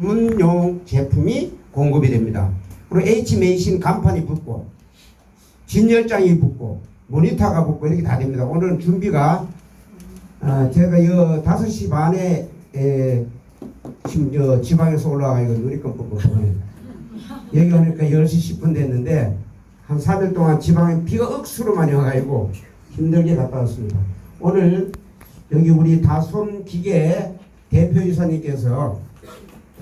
전문용 제품이 공급이 됩니다. 그리고 H메이신 간판이 붙고 진열장이 붙고 모니터가 붙고 이렇게 다 됩니다. 오늘은 준비가 제가 5시 반에 지금 지방에서 올라가 이거 누리껌 뽑고 여기 오니까 10시 10분 됐는데 한 3일 동안 지방에 비가 억수로 많이 와가지고 힘들게 갔다 왔습니다. 오늘 여기 우리 다손기계 대표이사님께서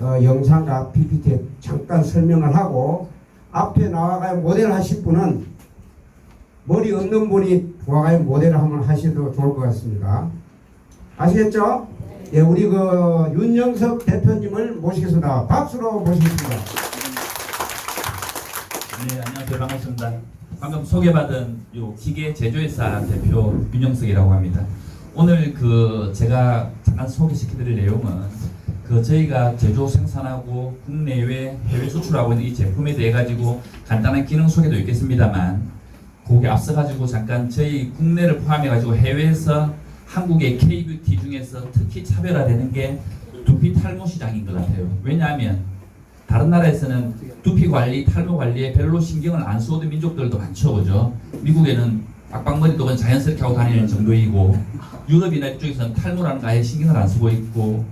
영상과 PPT에 잠깐 설명을 하고 앞에 나와가 모델 하실 분은 머리 없는 분이 와가 모델을 한번 하셔도 좋을 것 같습니다. 아시겠죠? 예, 우리 윤영석 대표님을 모시겠습니다. 박수로 모시겠습니다. 네, 안녕하세요. 반갑습니다. 방금 소개받은 요 기계 제조회사 대표 윤영석이라고 합니다. 오늘 제가 잠깐 소개시켜드릴 내용은 저희가 제조 생산하고 국내외 해외 수출하고 있는 이 제품에 대해 가지고 간단한 기능 소개도 있겠습니다만 거기에 앞서 가지고 잠깐 저희 국내를 포함해 가지고 해외에서 한국의 K뷰티 중에서 특히 차별화되는 게 두피 탈모 시장인 것 같아요. 왜냐하면 다른 나라에서는 두피 관리, 탈모 관리에 별로 신경을 안 써오던 민족들도 많죠, 그죠? 미국에는 빡빡머리도 그냥 자연스럽게 하고 다니는 정도이고, 유럽이나 이쪽에서는 탈모라는 거 아예 신경을 안 쓰고 있고,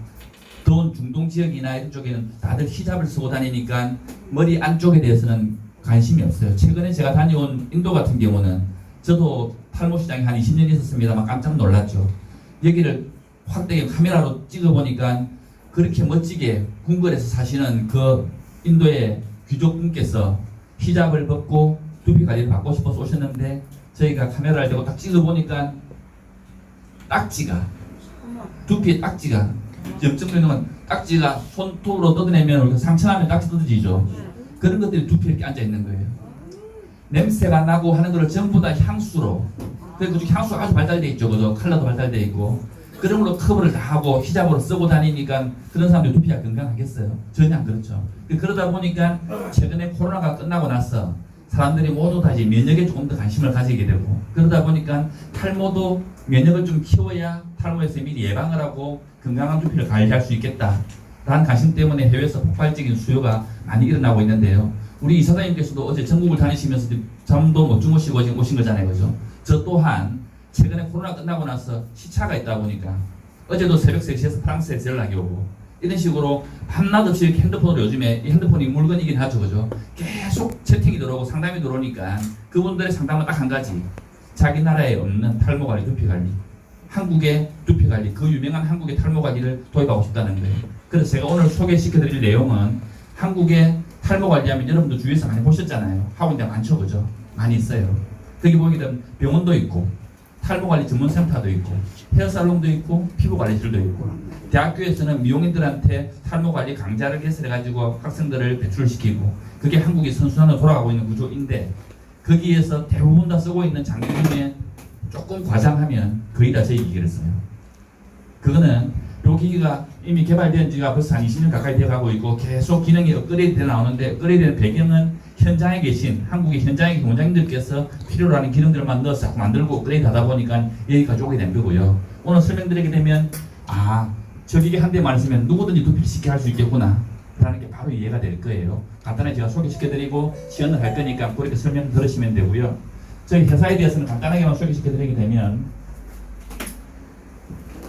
더운 중동 지역이나 이쪽에는 다들 히잡을 쓰고 다니니까 머리 안쪽에 대해서는 관심이 없어요. 최근에 제가 다녀온 인도 같은 경우는 저도 탈모 시장에 한 20년 있었습니다만 깜짝 놀랐죠. 여기를 확대게 카메라로 찍어보니까 그렇게 멋지게 궁궐에서 사시는 그 인도의 귀족분께서 히잡을 벗고 두피 관리를 받고 싶어서 오셨는데 저희가 카메라를 대고 딱 찍어보니까 딱지가 두피에 딱지가 염증되는 딱지가 손톱으로 뜯어내면 우리가 상처나면 딱지 뜯어지죠. 그런 것들이 두피에 이렇게 앉아 있는 거예요. 냄새가 나고 하는 거를 전부 다 향수로, 그중에 향수가 아주 발달되어 있죠. 그죠? 컬러도 발달되어 있고 그런 걸로 커버를 다 하고 히잡으로 쓰고 다니니까 그런 사람들이 두피가 건강하겠어요? 전혀 안 그렇죠. 그러다 보니까 최근에 코로나가 끝나고 나서 사람들이 모두 다 이제 면역에 조금 더 관심을 가지게 되고 그러다 보니까 탈모도 면역을 좀 키워야 탈모에서 미리 예방을 하고 건강한 두피를 관리할 수 있겠다 라는 관심 때문에 해외에서 폭발적인 수요가 많이 일어나고 있는데요. 우리 이사장님께서도 어제 전국을 다니시면서 잠도 못 주무시고 지금 오신 거잖아요. 그죠? 저 또한 최근에 코로나 끝나고 나서 시차가 있다 보니까 어제도 새벽 3시에서 프랑스에서 연락이 오고 이런 식으로 밤낮 없이 이렇게 핸드폰으로 요즘에 이 핸드폰이 물건이긴 하죠. 그죠? 계속 채팅이 들어오고 상담이 들어오니까 그분들의 상담은 딱 한 가지. 자기 나라에 없는 탈모 관리, 두피 관리. 한국의 두피 관리, 그 유명한 한국의 탈모 관리를 도입하고 싶다는 거예요. 그래서 제가 오늘 소개시켜드릴 내용은 한국의 탈모 관리하면 여러분도 주위에서 많이 보셨잖아요. 하고 있는 데 많죠. 그죠? 많이 있어요. 거기 보게 되면 병원도 있고 탈모관리 전문센터도 있고 헤어살롱도 있고 피부관리실도 있고 대학교에서는 미용인들한테 탈모관리 강좌를 개설해가지고 학생들을 배출시키고 그게 한국이 선순환으로 돌아가고 있는 구조인데 거기에서 대부분 다 쓰고 있는 장비 중에 조금 과장하면 거의 다 저희 기기를 써요. 그거는 이 기기가 이미 개발된 지가 벌써 한 20년 가까이 되어가고 있고 계속 기능이 업그레이드 되 나오는데 업그레이드된 배경은 현장에 계신 한국의 현장에 계신 원장님들께서 필요로 하는 기능들만 넣어서 자꾸 만들고 업그레이드 하다 보니까 여기까지 오게 된 거고요. 오늘 설명드리게 되면 저 기계 한 대만 있으면 누구든지 두피를 쉽게 할 수 있겠구나 라는 게 바로 이해가 될 거예요. 간단하게 제가 소개시켜드리고 시연을 할 거니까 그렇게 설명 들으시면 되고요. 저희 회사에 대해서는 간단하게만 소개시켜드리게 되면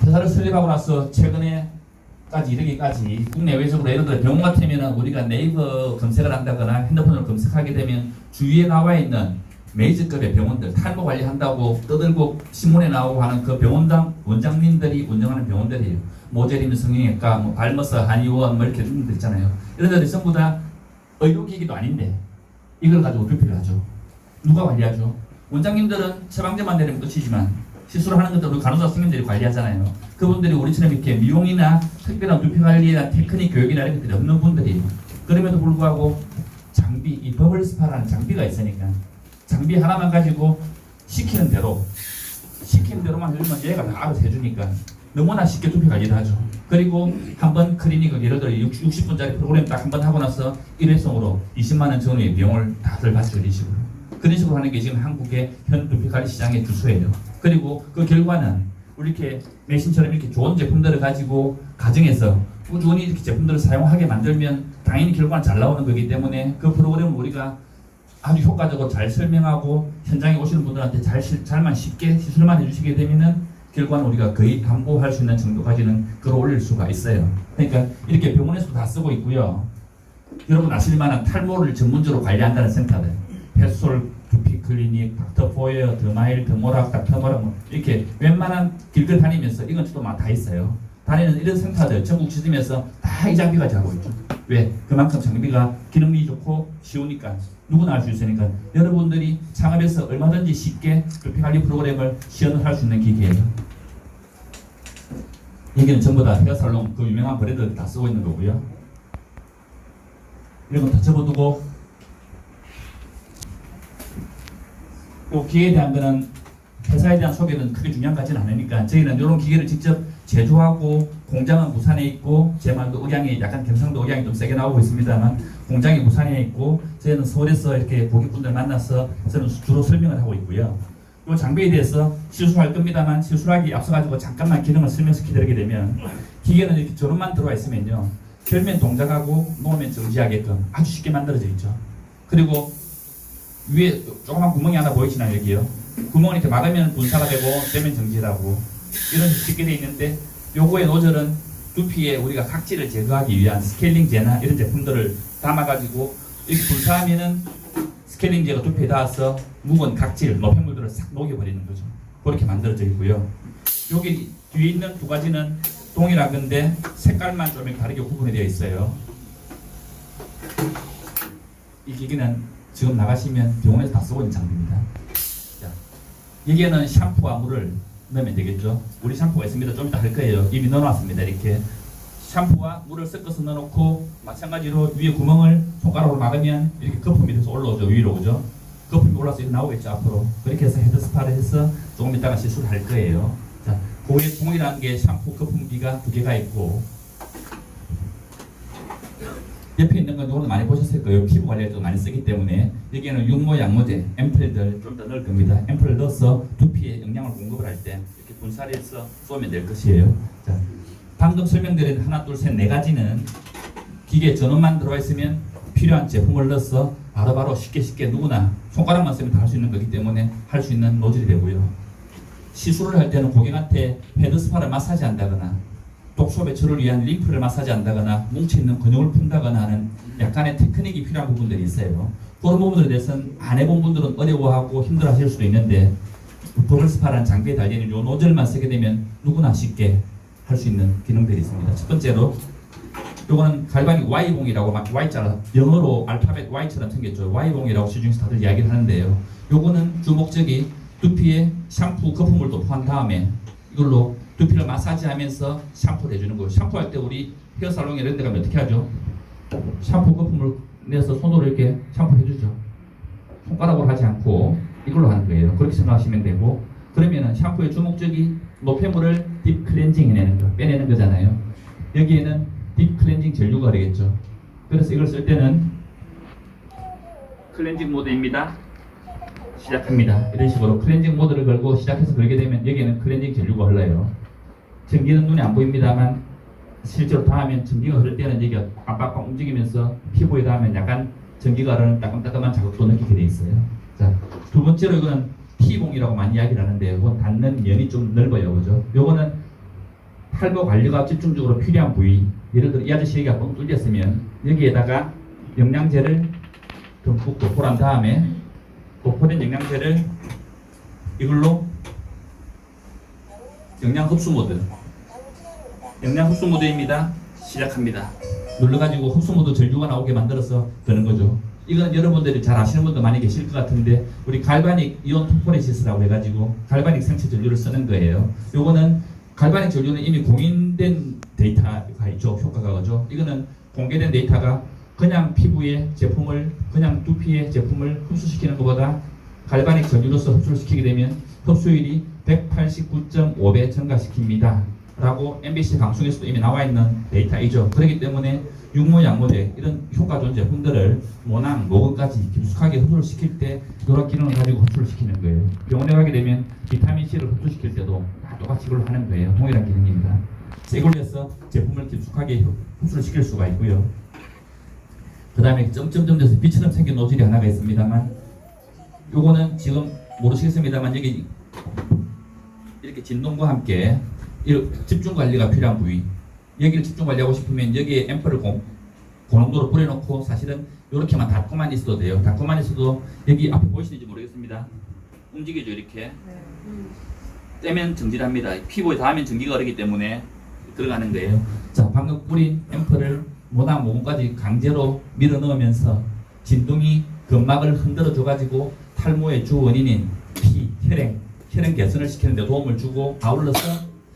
회사를 설립하고 나서 최근에까지 이르기까지 국내외적으로 예를 들어 병원 같으면 우리가 네이버 검색을 한다거나 핸드폰으로 검색하게 되면 주위에 나와 있는 메이저급의 병원들 탈모 관리한다고 떠들고 신문에 나오고 하는 그 병원당 원장님들이 운영하는 병원들이에요. 모제림 성형외과, 발머스, 한의원 이렇게 이런 데 있잖아요. 이런 데들 전부 다 의료기기도 아닌데 이걸 가지고 두피를 하죠. 누가 관리하죠? 원장님들은 처방전만 내리면 끝이지만 시술을 하는 것도 우리 간호사 선생님들이 관리하잖아요. 그분들이 우리처럼 이렇게 미용이나 특별한 두피 관리나 테크닉 교육이나 이런 것들이 없는 분들이에요. 그럼에도 불구하고 장비, 이 버블 스파라는 장비가 있으니까 장비 하나만 가지고 시키는 대로만 해주면 얘가 다 알아서 해주니까 너무나 쉽게 두피 관리를 하죠. 그리고 한번 클리닉을 예를 들어 60분짜리 프로그램 딱 한 번 하고 나서 일회성으로 20만 원 전후의 비용을 다들 받죠. 이런 식으로. 그런 식으로 하는 게 지금 한국의 현 두피 관리 시장의 주소예요. 그리고 그 결과는 우리 이렇게 메신처럼 이렇게 좋은 제품들을 가지고 가정에서 꾸준히 이렇게 제품들을 사용하게 만들면 당연히 결과는 잘 나오는 거기 때문에 그 프로그램을 우리가 아주 효과적으로 잘 설명하고 현장에 오시는 분들한테 잘만 쉽게 시술만 해주시게 되면은 결과는 우리가 거의 담보할 수 있는 정도까지는 끌어올릴 수가 있어요. 그러니까 이렇게 병원에서도 다 쓰고 있고요. 여러분 아실 만한 탈모를 전문적으로 관리한다는 센터들, 펫솔, 두피 클리닉, 닥터 포에어, 더마일, 더모락, 닥터모락 뭐 이렇게 웬만한 길걸 다니면서 이건 또 다 있어요. 다니는 이런 센터들 전국 지점에서 다 이 장비까지 하고 있죠. 왜? 그만큼 장비가 기능이 좋고 쉬우니까 누구나 할 수 있으니까 여러분들이 창업해서 얼마든지 쉽게 두피 관리 프로그램을 시연을 할 수 있는 기기예요. 여기는 전부 다 헤어살롱 그 유명한 브랜드들 다 쓰고 있는 거고요. 이런 거 다 접어두고 이 기계에 대한 거는 회사에 대한 소개는 크게 중요한 것 같지는 않으니까 저희는 이런 기계를 직접 제조하고 공장은 부산에 있고 제 말도 의향이 약간 경상도 의향이 좀 세게 나오고 있습니다만 공장이 부산에 있고 저희는 서울에서 이렇게 고객분들 만나서 저는 주로 설명을 하고 있고요. 이 장비에 대해서 시술할 겁니다만 시술하기 앞서가지고 잠깐만 기능을 설명시켜드리게 되면 기계는 이렇게 전원만 들어와 있으면요 결면 동작하고 놓으면 정지하게끔 아주 쉽게 만들어져 있죠. 그리고 위에 조그만 구멍이 하나 보이시나요? 여기요. 구멍을 이렇게 막으면 분사가 되고 되면 정지라고 이런 쉽게 되어 있는데 요거의 노즐은 두피에 우리가 각질을 제거하기 위한 스케일링제나 이런 제품들을 담아가지고 이렇게 분사하면은 스케일링제가 두피에 닿아서 묵은 각질, 노폐물들을 싹 녹여버리는 거죠. 그렇게 만들어져 있고요. 여기 뒤에 있는 두 가지는 동일한 건데 색깔만 좀 다르게 구분이 되어 있어요. 이 기기는 지금 나가시면 병원에서 다 쓰고 있는 장비입니다. 자, 여기에는 샴푸와 물을 넣으면 되겠죠. 우리 샴푸가 있습니다. 좀 이따 할 거예요. 이미 넣어놨습니다. 이렇게 샴푸와 물을 섞어서 넣어놓고 마찬가지로 위에 구멍을 손가락으로 막으면 이렇게 거품이 돼서 올라오죠. 위로 오죠. 거품이 올라서 이렇게 나오겠죠. 앞으로. 그렇게 해서 헤드스파를 해서 조금 이따가 시술을 할 거예요. 자, 거기에 동일한 게 샴푸 거품기가 두 개가 있고 옆에 있는 건 이거는 많이 보셨을 거예요. 피부 관리에 좀 많이 쓰기 때문에 여기에는 육모 양모제, 앰플들 좀 더 넣을 겁니다. 앰플을 넣어서 두피에 영양을 공급을 할 때 이렇게 분사를 해서 쏘면 될 것이에요. 자, 방금 설명드린 하나, 둘, 셋, 네 가지는 기계 전원만 들어와 있으면 필요한 제품을 넣어서 바로바로 쉽게 누구나 손가락만 쓰면 다 할 수 있는 거기 때문에 할 수 있는 노즐이 되고요. 시술을 할 때는 고객한테 헤드스파를 마사지 한다거나 독소 배출을 위한 림프를 마사지 한다거나 뭉쳐있는 근육을 푼다거나 하는 약간의 테크닉이 필요한 부분들이 있어요. 그런 부분들에 대해서는 안 해본 분들은 어려워하고 힘들어 하실 수도 있는데 버블스파라는 장비에 달려있는 이 노즐만 쓰게 되면 누구나 쉽게 할 수 있는 기능들이 있습니다. 첫 번째로 요거는 갈바닉 Y봉이라고 막 Y자 영어로 알파벳 Y처럼 생겼죠. Y봉이라고 시중에서 다들 이야기를 하는데요. 요거는 주 목적이 두피에 샴푸 거품을 도포한 다음에 이걸로 두피를 마사지하면서 샴푸를 해주는 거예요. 샴푸할 때 우리 헤어살롱에 이런 데 가면 어떻게 하죠? 샴푸 거품을 내서 손으로 이렇게 샴푸해주죠. 손가락으로 하지 않고 이걸로 하는 거예요. 그렇게 생각하시면 되고 그러면은 샴푸의 주 목적이 노폐물을 딥 클렌징 해내는 거, 빼내는 거잖아요. 여기에는 딥 클렌징 젤류가 되겠죠. 그래서 이걸 쓸 때는 클렌징 모드입니다. 시작합니다. 이런 식으로 클렌징 모드를 걸고 시작해서 걸게 되면 여기에는 클렌징 젤류가 흘러요. 전기는 눈에 안 보입니다만 실제로 닿으면 전기가 흐를 때는 여기가 빡빡빡 움직이면서 피부에 닿으면 약간 전기가 흐르는 따끔따끔한 자극도 느끼게 돼 있어요. 자, 두 번째로 이거는 T봉이라고 많이 이야기를 하는데요. 이건 닿는 면이 좀 넓어요. 그죠? 요거는 탈모 관리가 집중적으로 필요한 부위, 예를 들어 이 아저씨 여기가 뻥 뚫렸으면 여기에다가 영양제를 듬뿍 도포한 다음에 도포된 영양제를 이걸로 영양 흡수 모드, 영양 흡수 모드입니다. 시작합니다. 눌러가지고 흡수 모드 전류가 나오게 만들어서 되는 거죠. 이건 여러분들이 잘 아시는 분도 많이 계실 것 같은데 우리 갈바닉 이온 토포레시스라고 해가지고 갈바닉 생체 전류를 쓰는 거예요. 요거는 갈바닉 전류는 이미 공인된 데이터가 있죠. 효과가 그죠. 이거는 공개된 데이터가 그냥 피부에 제품을 그냥 두피에 제품을 흡수시키는 것보다 갈바닉 전류로서 흡수를 시키게 되면 흡수율이 189.5배 증가시킵니다. 라고 MBC 방송에서도 이미 나와 있는 데이터이죠. 그렇기 때문에 육모 양모제 이런 효과 좋은 제품들을 모낭, 모근까지 깊숙하게 흡수를 시킬 때 이런 기능을 가지고 흡수를 시키는 거예요. 병원에 가게 되면 비타민C를 흡수시킬 때도 다 똑같이 이걸 하는 거예요. 동일한 기능입니다. 새 걸로 해서 제품을 깊숙하게 흡수를 시킬 수가 있고요. 그 다음에 점점점 돼서 빛처럼 생긴 노즐이 하나가 있습니다만, 요거는 지금 모르시겠습니다만 여기 이렇게 진동과 함께 집중 관리가 필요한 부위, 여기를 집중 관리하고 싶으면 여기에 앰플을 고농도로 뿌려놓고, 사실은 이렇게만 닫고만 있어도 돼요. 닫고만 있어도 여기 앞에 보이시는지 모르겠습니다. 움직이죠, 이렇게. 떼면 정지합니다. 피부에 닿으면 전기가 흐르기 때문에 들어가는 거예요. 자, 방금 뿌린 앰플을 모낭 모근까지 강제로 밀어 넣으면서 진동이 근막을 흔들어 줘가지고 탈모의 주 원인인 피, 혈행 개선을 시키는 데 도움을 주고, 아울러서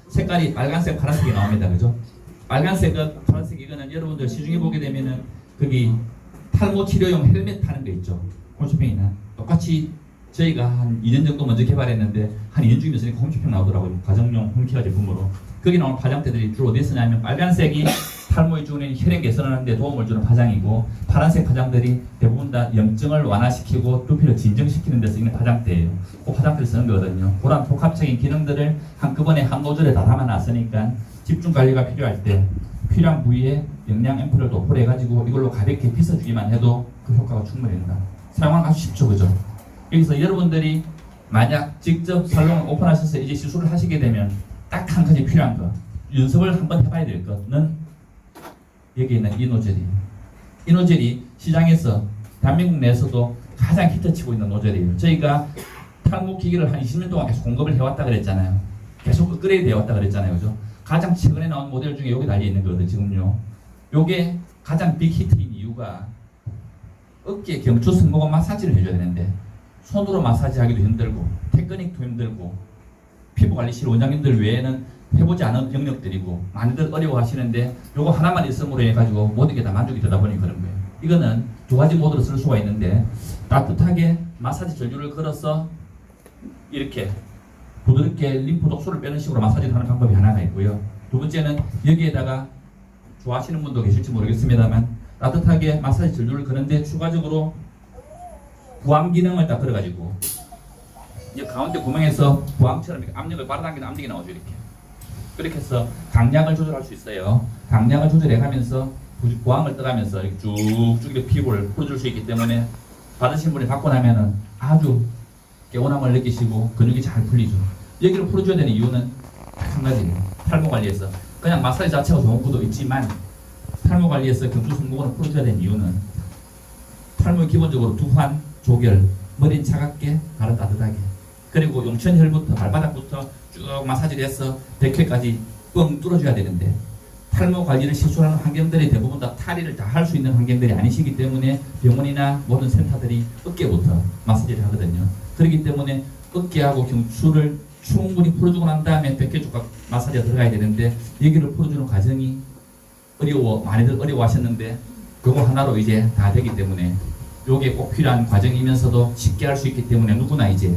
색깔이 빨간색, 파란색이 나옵니다. 그죠? 빨간색은, 파란색, 이거는 여러분들 시중에 보게 되면은 거기 탈모 치료용 헬멧 파는 거 있죠. 홈쇼핑이나 똑같이 저희가 한 2년 정도 먼저 개발했는데 한 2년 주기면 쓰니까 홈쇼핑 나오더라고요. 가정용 홈케어 제품으로. 거기 나오는 파장대들이 주로 어디에 쓰냐면, 빨간색이 탈모에 주는 혈행 개선하는 데 도움을 주는 파장이고, 파란색 파장들이 대부분 다 염증을 완화시키고 두피를 진정시키는 데 쓰이는 파장대예요. 그 파장대를 쓰는 거거든요. 그런 복합적인 기능들을 한꺼번에 한 노즐에 다 담아놨으니까 집중 관리가 필요할 때 필요한 부위에 영양 앰플을 도포를 해가지고 이걸로 가볍게 빗어주기만 해도 그 효과가 충분히 된다. 사용하는 아주 쉽죠, 그죠? 여기서 여러분들이 만약 직접 살롱을 오픈하셔서 이제 시술을 하시게 되면 딱 한 가지 필요한 거, 연습을 한번 해봐야 될 것은 여기 있는 이 노즐이에요. 이 노즐이 시장에서 대한민국 내에서도 가장 히트치고 있는 노즐이에요. 저희가 탈모 기기를 한 20년 동안 계속 공급을 해왔다 그랬잖아요. 계속 업그레이드 해왔다 그랬잖아요. 그죠? 가장 최근에 나온 모델 중에 여기 달려 있는 거거든요. 지금요. 요게 가장 빅히트인 이유가 어깨 경추 승모근 마사지를 해줘야 되는데 손으로 마사지 하기도 힘들고 테크닉도 힘들고 피부 관리실 원장님들 외에는 해보지 않은 영역들이고 많이들 어려워하시는데 요거 하나만 있음으로 해가지고 모든 게 다 만족이 되다 보니 그런 거예요. 이거는 두 가지 모드로 쓸 수가 있는데, 따뜻하게 마사지 전류를 걸어서 이렇게 부드럽게 림프 독소를 빼는 식으로 마사지를 하는 방법이 하나가 있고요. 두 번째는 여기에다가 좋아하시는 분도 계실지 모르겠습니다만 따뜻하게 마사지 전류를 거는데 추가적으로 부항 기능을 딱 걸어가지고 이 가운데 구멍에서 부항처럼 이렇게 압력을 빨아당기는 압력이 나오죠. 그렇게 해서 강약을 조절할 수 있어요. 강약을 조절해가면서 부항을 떠가면서 이렇게 쭉쭉 이렇게 피부를 풀어줄 수 있기 때문에 받으신 분이 받고 나면은 아주 개운함을 느끼시고 근육이 잘 풀리죠. 여기를 풀어줘야 되는 이유는 딱 한 가지예요. 탈모 관리에서 그냥 마사지 자체가 좋은 것도 있지만 탈모 관리에서 경추 승모근을 풀어줘야 되는 이유는 탈모 기본적으로 두환, 조결, 머리는 차갑게, 발은 따뜻하게, 그리고 용천혈부터 발바닥부터 쭉 마사지를 해서 백회까지 뻥 뚫어줘야 되는데, 탈모 관리를 시술하는 환경들이 대부분 다 탈의를 다 할 수 있는 환경들이 아니시기 때문에 병원이나 모든 센터들이 어깨부터 마사지를 하거든요. 그렇기 때문에 어깨하고 경추를 충분히 풀어주고 난 다음에 백회 조각 마사지가 들어가야 되는데, 여기를 풀어주는 과정이 많이들 어려워하셨는데 그거 하나로 이제 다 되기 때문에 요게 꼭 필요한 과정이면서도 쉽게 할 수 있기 때문에 누구나 이제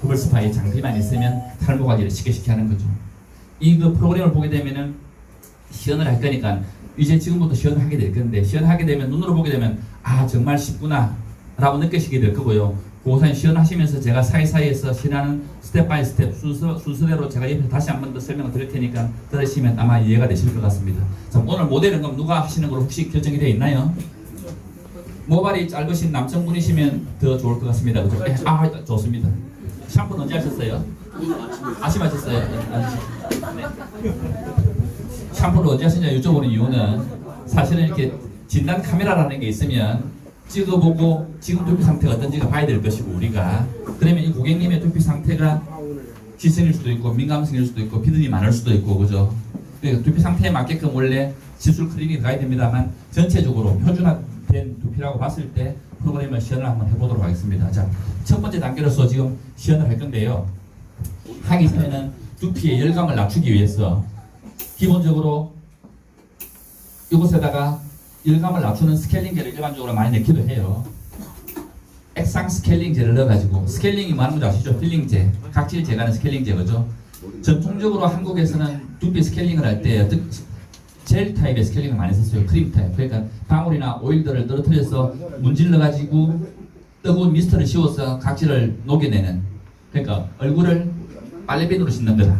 버블 스파의 장비만 있으면 탈모 관리를 쉽게 하는 거죠. 이 그 프로그램을 보게 되면은 시연을 할 거니까 이제 지금부터 시연을 하게 될 건데, 시연하게 되면 눈으로 보게 되면 아 정말 쉽구나 라고 느끼시게 될 거고요. 고사님 시연하시면서 제가 사이사이에서 시연하는 스텝 바이 스텝 순서대로 제가 옆에 다시 한 번 더 설명을 드릴 테니까 들으시면 아마 이해가 되실 것 같습니다. 자, 오늘 모델은 그럼 누가 하시는 걸로 혹시 결정이 되어 있나요? 모발이 짧으신 남성분이시면 더 좋을 것 같습니다. 그죠? 아 좋습니다. 샴푸는 언제 하셨어요? 아침 하셨어요? 네. 샴푸를 언제 하시냐 여쭤보는 이유는 사실은 이렇게 진단 카메라라는 게 있으면 찍어보고 지금 두피 상태가 어떤지가 봐야 될 것이고, 우리가 그러면 이 고객님의 두피 상태가 지성일 수도 있고 민감성일 수도 있고 비듬이 많을 수도 있고, 그죠? 그러니까 두피 상태에 맞게끔 원래 시술 클리닉에 가야 됩니다만 전체적으로 표준화된 두피라고 봤을 때 프로그램을 시연을 한번 해보도록 하겠습니다. 자, 첫 번째 단계로서 지금 시연을 할 건데요. 하기 전에는 두피의 열감을 낮추기 위해서 기본적으로 이곳에다가 열감을 낮추는 스케일링제를 일반적으로 많이 넣기도 해요. 액상 스케일링제를 넣어가지고, 스케일링이 많은 거 아시죠? 필링제, 각질 제거하는 스케일링제, 그죠? 전통적으로 한국에서는 두피 스케일링을 할 때 젤 타입의 스케일링을 많이 썼어요. 크림 타입. 그러니까 방울이나 오일들을 떨어뜨려서 문질러가지고 뜨거운 미스트를 씌워서 각질을 녹여내는, 그러니까 얼굴을 빨래비누로 씻는 거다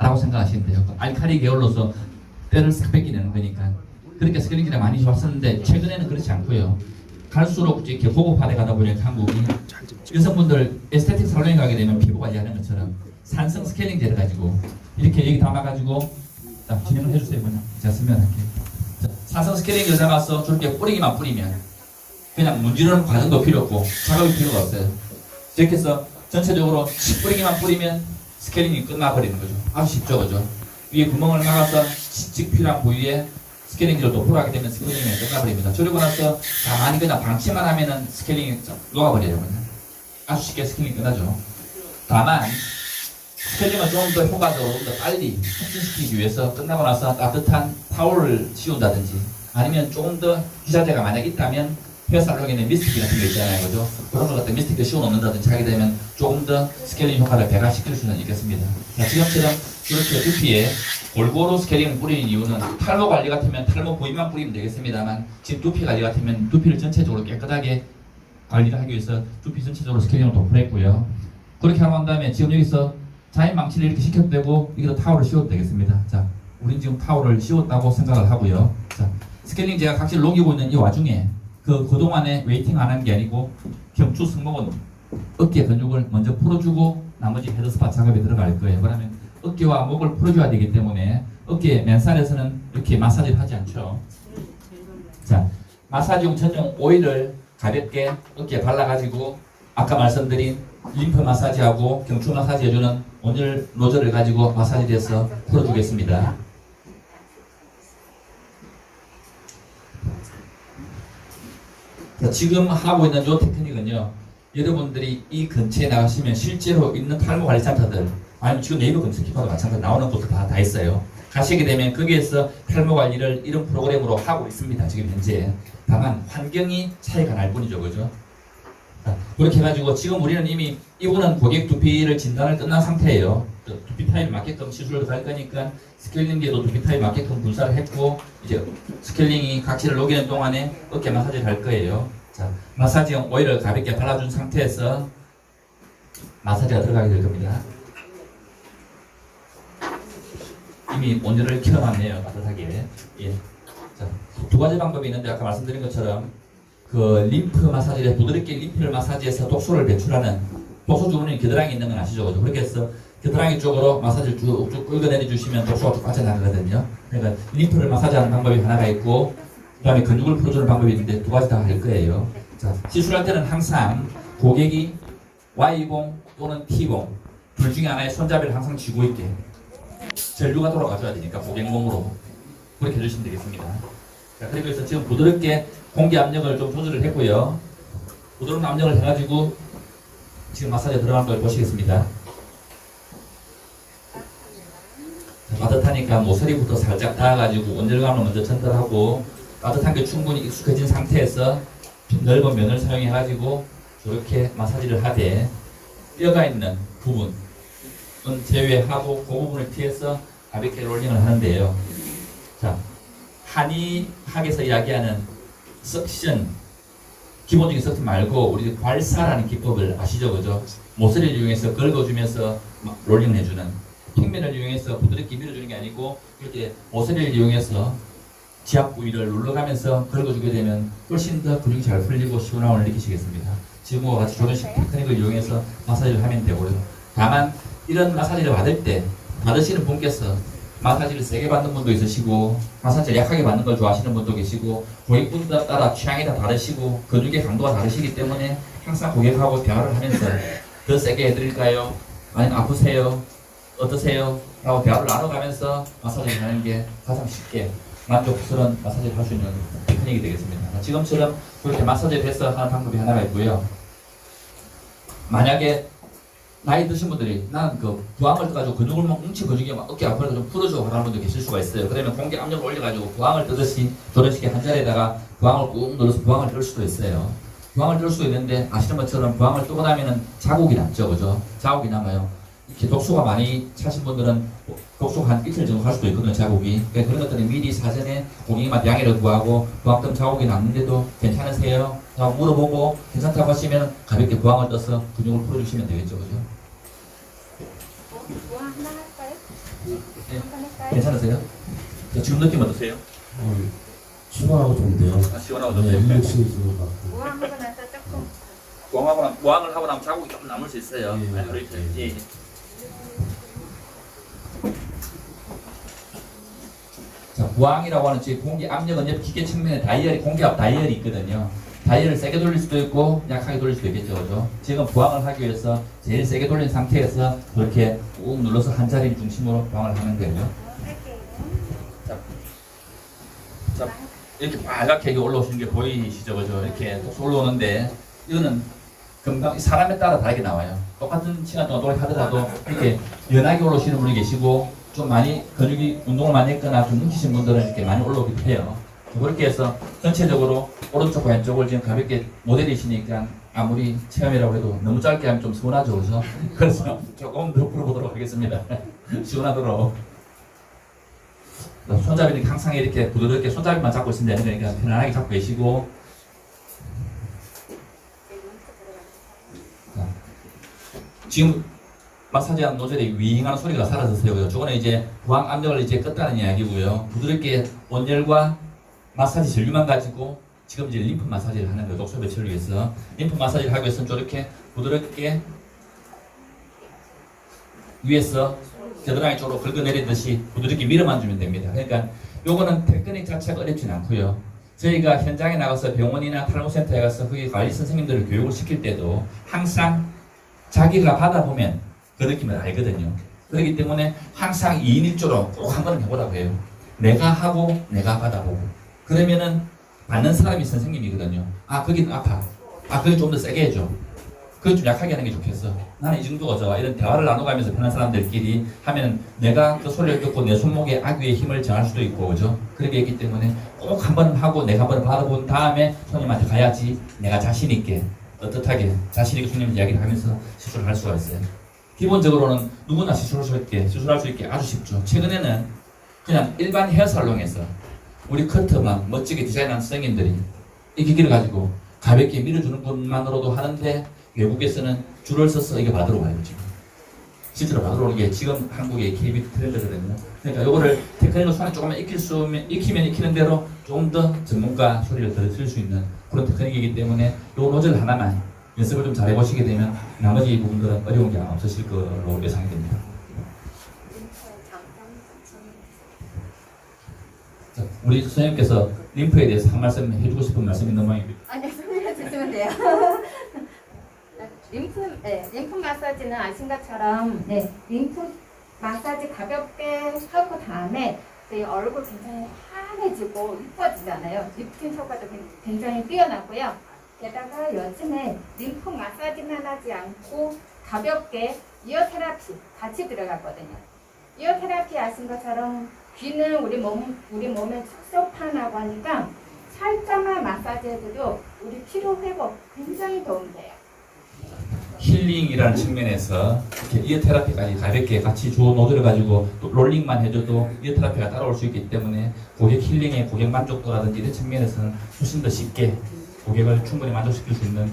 라고 생각하시면 돼요. 알칼리 계열로서 때를 싹 뺏기는 거니까. 그렇게 스케일링들이 많이 좋았었는데 최근에는 그렇지 않고요. 갈수록 이렇게 고급화돼 가다 보니까 한국이 여성분들 에스테틱 살롱에 가게 되면 피부 관리하는 것처럼 산성 스케일링제를 가지고 이렇게 여기 담아가지고 진행을 해주세요. 그냥 제가 설명할게요. 산성 스케일링제를 담아서 저렇게 뿌리기만 뿌리면 그냥 문지르는 과정도 필요 없고 작업이 필요가 없어요. 이렇게 해서 전체적으로 뿌리기만 뿌리면 스케일링이 끝나버리는 거죠. 아주 쉽죠, 그죠? 위에 구멍을 막아서 직 필요한 부위에 스케일링제를 도포하게 되면 스케일링이 끝나버립니다. 저러고 나서 가만히 그냥 방치만 하면은 스케일링이 녹아버려요. 그냥. 아주 쉽게 스케일링이 끝나죠. 다만 스케일링을 좀 더 효과적으로 좀 더 빨리 촉진시키기 위해서 끝나고 나서 따뜻한 타올을 씌운다든지 아니면 조금 더 유자재가 만약 있다면 헤어살롱에는 미스트기 같은 거 있잖아요, 그죠? 그런 것 같은 미스트기 씌워 놓는다든지 하게 되면 조금 더 스케일링 효과를 배가시킬 수는 있겠습니다. 자, 지금처럼 이렇게 두피에 골고루 스케일링을 뿌리는 이유는 탈모 관리 같으면 탈모 부위만 뿌리면 되겠습니다만 지금 두피 관리 같으면 두피를 전체적으로 깨끗하게 관리를 하기 위해서 두피 전체적으로 스케일링을 도포했고요. 그렇게 하고 난 다음에 지금 여기서 자연 망치를 이렇게 시켜도 되고 여기다 타올을 씌워도 되겠습니다. 자, 우린 지금 타올을 씌웠다고 생각을 하고요. 자, 스케일링 제가 각질 녹이고 있는 이 와중에 그동안에 웨이팅 안 한 게 아니고 경추 승모근 어깨 근육을 먼저 풀어주고 나머지 헤드스파 작업에 들어갈 거예요. 그러면 어깨와 목을 풀어줘야 되기 때문에 어깨 맨살에서는 이렇게 마사지를 하지 않죠. 자, 마사지용 전용 오일을 가볍게 어깨에 발라가지고 아까 말씀드린 림프 마사지하고 경추 마사지 해주는 온열 노즐을 가지고 마사지를 해서 풀어주겠습니다. 지금 하고 있는 이 테크닉은요, 여러분들이 이 근처에 나가시면 실제로 있는 탈모 관리 센터들 아니면 지금 네이버 검색해봐도 마찬가지로 나오는 곳도 다 있어요. 가시게 되면 거기에서 탈모 관리를 이런 프로그램으로 하고 있습니다. 지금 현재. 다만 환경이 차이가 날 뿐이죠, 그죠? 자, 그렇게 해가지고 지금 우리는 이미 이분은 고객 두피를 진단을 끝난 상태예요. 두피 타입에 맞게끔 시술을 갈 거니까 스케일링계도 두피 타입에 맞게끔 분사를 했고 이제 스케일링이 각질을 녹이는 동안에 어깨 마사지를 할 거예요. 자, 마사지용 오일을 가볍게 발라준 상태에서 마사지가 들어가게 될 겁니다. 이미 온열을 켜놨네요, 따뜻하게. 예. 자, 두 가지 방법이 있는데 아까 말씀드린 것처럼 그 림프 마사지를 부드럽게 림프를 마사지해서 독소를 배출하는 독소 주문이 겨드랑이 있는 건 아시죠? 그죠? 그렇게 해서 겨드랑이 쪽으로 마사지를 쭉쭉 끌어내려 주시면 독소가 쭉 빠져나가거든요. 그러니까 림프를 마사지하는 방법이 하나가 있고 그 다음에 근육을 풀어주는 방법이 있는데 두 가지 다 할 거예요. 자, 시술할 때는 항상 고객이 Y봉 또는 T봉 둘 중에 하나의 손잡이를 항상 쥐고 있게 전류가 돌아가줘야 되니까 고객 몸으로 그렇게 해주시면 되겠습니다. 자, 그리고 해서 지금 부드럽게 공기 압력을 좀 조절을 했고요. 부드러운 압력을 해가지고 지금 마사지에 들어간 걸 보시겠습니다. 자, 따뜻하니까 모서리부터 살짝 닿아가지고 온열감을 먼저 전달하고 따뜻한 게 충분히 익숙해진 상태에서 넓은 면을 사용해가지고 이렇게 마사지를 하되 뼈가 있는 부분은 제외하고 그 부분을 피해서 가볍게 롤링을 하는데요. 자, 한의학에서 이야기하는 석션, 기본적인 석션 말고 우리 괄사라는 기법을 아시죠, 그죠? 모서리를 이용해서 긁어주면서 롤링을 해주는 핑면을 이용해서 부드럽게 밀어주는 게 아니고 이렇게 모서리를 이용해서 지압 부위를 눌러가면서 긁어주게 되면 훨씬 더 근육이 잘 풀리고 시원함을 느끼시겠습니다. 지금과 같이 조금씩 테크닉을 이용해서 마사지를 하면 되고요. 다만 이런 마사지를 받으시는 분께서 마사지를 세게 받는 분도 있으시고 마사지를 약하게 받는 걸 좋아하시는 분도 계시고 고객분에 따라 취향이 다 다르시고 근육의 강도가 다르시기 때문에 항상 고객하고 대화를 하면서 더 세게 해드릴까요? 아니면 아프세요? 어떠세요? 라고 대화를 나눠가면서 마사지를 하는 게 가장 쉽게 만족스러운 마사지를 할 수 있는 테크닉이 되겠습니다. 지금처럼 그렇게 마사지를 해서 하는 방법이 하나가 있고요. 만약에 나이 드신 분들이 난 그 부항을 떠가지고 근육을 막 뭉치 근육이 막 어깨 아파서 좀 풀어줘 하는 분도 계실 수가 있어요. 그러면 공기 압력을 올려가지고 부항을 뜨듯이 저런 식의 한 자리에다가 부항을 꾹 눌러서 부항을 뜰 수도 있어요. 부항을 뜰 수도 있는데 아시는 것처럼 부항을 뜨고 나면은 자국이 남죠, 그죠? 자국이 남아요. 이렇게 독소가 많이 차신 분들은 독소가 한 이틀 정도 갈 수도 있거든요, 자국이. 그러니까 그런 것들은 미리 사전에 고객님한테 양해를 구하고 부항 뜬 자국이 남는데도 괜찮으세요? 라고 물어보고 괜찮다고 하시면 가볍게 부항을 떠서 근육을 풀어주시면 되겠죠, 그죠? 부항 하나 할까요? 괜찮으세요? 지금 느낌 어떠세요? 시원하고 좋은데요. 시원하고 네, 좋네요. 릴렉싱이 좋은 것 같고. 우왕하고 나서 조금 모항을 하고 나면 자국이 좀 남을 수 있어요. 예. 하루 이틀. 예. 자, 부항이라고 하는 지 공기 압력은 옆 기계 측면에 다이얼이 공기압 다이얼이 있거든요. 다이얼을 세게 돌릴 수도 있고 약하게 돌릴 수도 있겠죠, 그죠? 지금 부항을 하기 위해서 제일 세게 돌린 상태에서 그렇게 꾹 눌러서 한 자리 중심으로 부항을 하는 거예요. 할게요. 자, 이렇게 빨갛게 올라오시는 게 보이시죠, 그죠? 이렇게 또 올라오는데 이거는 금방 사람에 따라 다르게 나와요. 똑같은 시간 동안 노력하더라도 이렇게 연하게 올라오시는 분이 계시고 좀 많이 근육이 운동을 많이 했거나 좀 뭉치신 분들은 이렇게 많이 올라오기도 해요. 그렇게 해서 전체적으로 오른쪽과 왼쪽을 지금 가볍게 모델이시니까 아무리 체험이라고 해도 너무 짧게 하면 좀 서운하죠, 그죠? 그래서 조금 더 풀어보도록 하겠습니다. 시원하도록. 손잡이는 항상 이렇게 부드럽게 손잡이만 잡고 있으면 되는 거니까 편안하게 잡고 계시고. 자, 지금 마사지하는 노즐이 윙하는 소리가 사라졌어요. 저거는 이제 부항 압력을 이제 껐다는 이야기고요. 부드럽게 온열과 마사지 전류만 가지고 지금 이제 림프 마사지를 하는 거예요. 독소 배출을 위해서. 림프 마사지를 하기 위해서는 저렇게 부드럽게 위에서 겨드랑이 쪽으로 긁어내리듯이 부드럽게 밀어만 주면 됩니다. 그러니까 요거는 테크닉 자체가 어렵진 않고요. 저희가 현장에 나가서 병원이나 탈모센터에 가서 거기 관리 선생님들을 교육을 시킬 때도 항상 자기가 받아보면 그 느낌을 알거든요. 그렇기 때문에 항상 2인 1조로 꼭 한 번은 해보라고 해요. 내가 하고 내가 받아보고 그러면은 받는 사람이 선생님이거든요. 아 거기는 아파. 아 거기 좀 더 세게 해줘. 그걸 좀 약하게 하는 게 좋겠어. 나는 이 정도가 좋아. 이런 대화를 나눠가면서 편한 사람들끼리 하면 내가 그 소리를 듣고 내 손목에 악유의 힘을 정할 수도 있고, 그죠? 그렇게 했기 때문에 꼭 한 번 하고 내가 한 번 받아본 다음에 손님한테 가야지 내가 자신있게, 떳떳하게, 자신있게 손님 이야기를 하면서 시술을 할 수가 있어요. 기본적으로는 누구나 시술할 수 있게 아주 쉽죠. 최근에는 그냥 일반 헤어살롱에서 우리 커트만 멋지게 디자인한 선생님들이 이 기기를 가지고 가볍게 밀어주는 것만으로도 하는데 외국에서는 줄을 서서 이게 받으러 와요, 지금. 실제로 받으러 오는 게 지금 한국의 KB 트렌드거든요. 그러니까 요거를 테크닉을 손에 조금만 익히면 익히는 대로 조금 더 전문가 소리를 들을 수 있는 그런 테크닉이기 때문에 요 노즐 하나만 연습을 좀 잘 해보시게 되면 나머지 부분들은 어려운 게 없으실 거로 예상이 됩니다. 자, 우리 선생님께서 림프에 대해서 한 말씀 해주고 싶은 말씀 있는 모양입니다. 아니요, 설명해 주시면 돼요. 림프 마사지는 아신 것처럼 림프 마사지 가볍게 하고 다음에 저희 얼굴 굉장히 환해지고 이뻐지잖아요. 리프팅 효과도 굉장히 뛰어나고요. 게다가 요즘에 림프 마사지만 하지 않고 가볍게 이어 테라피 같이 들어갔거든요. 이어 테라피 아신 것처럼 귀는 우리 몸의 축소판하고 하니까 살짝만 마사지해도 우리 피로 회복 굉장히 도움이 돼요. 힐링이라는 측면에서 이렇게 이어 테라피까지 가볍게 같이 좋은 노즐을 가지고 또 롤링만 해줘도 이어 테라피가 따라올 수 있기 때문에 고객 힐링의 고객 만족도라든지 이런 측면에서는 훨씬 더 쉽게 고객을 충분히 만족시킬 수 있는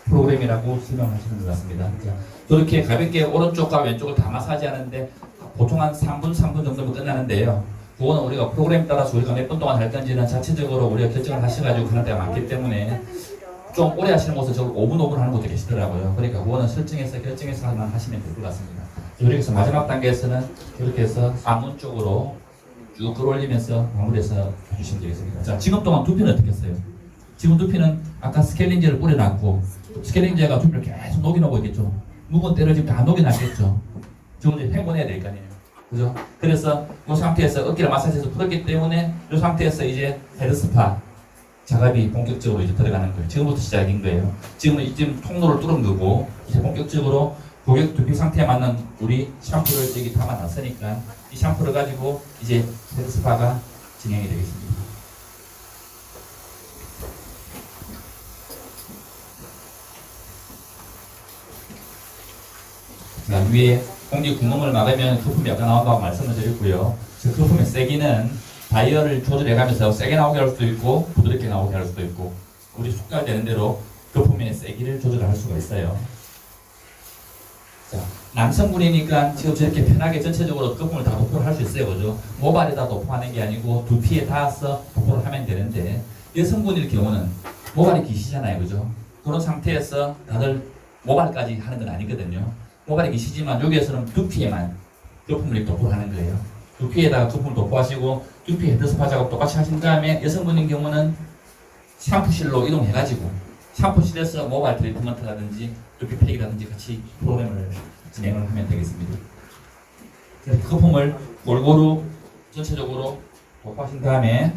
프로그램이라고 설명하시는 것 같습니다. 저렇게 가볍게 오른쪽과 왼쪽을 다 마사지하는데 보통 한 3분 정도면 끝나는데요. 그거는 우리가 프로그램 따라서 우리가 몇 분 동안 할 건지는 자체적으로 우리가 결정을 하셔가지고 하는 때가 많기 때문에 좀 오래 하시는 곳은 저걸 5분 하는 곳도 계시더라고요. 그러니까 그거는 결정해서만 하시면 될 것 같습니다. 이렇게 해서 마지막 단계에서는 이렇게 해서 앞문 쪽으로 쭉 끌어올리면서 마무리해서 해주시면 되겠습니다. 자, 지금 동안 두피는 어떻게 했어요? 지금 두피는 아까 스케일링제를 뿌려놨고 스케일링제가 두피를 계속 녹여놓고 있겠죠. 묵은 때려지면 다 녹여놨겠죠. 지금 이제 헹궈내야 될 거 아니에요. 그죠? 그래서 이 상태에서 어깨를 마사지해서 풀었기 때문에 이 상태에서 이제 헤드스파 작업이 본격적으로 이제 들어가는 거예요. 지금부터 시작인 거예요. 지금 통로를 뚫은 거고 이제 본격적으로 고객 두피 상태에 맞는 우리 샴푸를 여기 담아놨으니까 이 샴푸를 가지고 이제 헤드스파가 진행이 되겠습니다. 자, 위에 공기 구멍을 막으면 거품이 약간 나온다고 말씀을 드렸고요. 그 거품의 세기는 다이얼을 조절해가면서 세게 나오게 할 수도 있고 부드럽게 나오게 할 수도 있고 우리 숙달되는 대로 거품의 세기를 조절할 수가 있어요. 자, 남성분이니까 지금 저렇게 편하게 전체적으로 거품을 다 도포를 할 수 있어요, 그죠? 모발에다 도포하는 게 아니고 두피에 닿아서 도포를 하면 되는데, 여성분일 경우는 모발이 기시잖아요, 그죠? 그런 상태에서 다들 모발까지 하는 건 아니거든요. 모발이 기시지만 여기에서는 두피에만 거품을 도포를 하는 거예요. 두피에다가 거품을 도포하시고 두피 헤드스파 작업 똑같이 하신 다음에 여성분인 경우는 샴푸실로 이동해가지고 샴푸실에서 모발 트리트먼트라든지 두피 팩이라든지 같이 프로그램을 진행을 하면 되겠습니다. 거품을 골고루 전체적으로 도포하신 다음에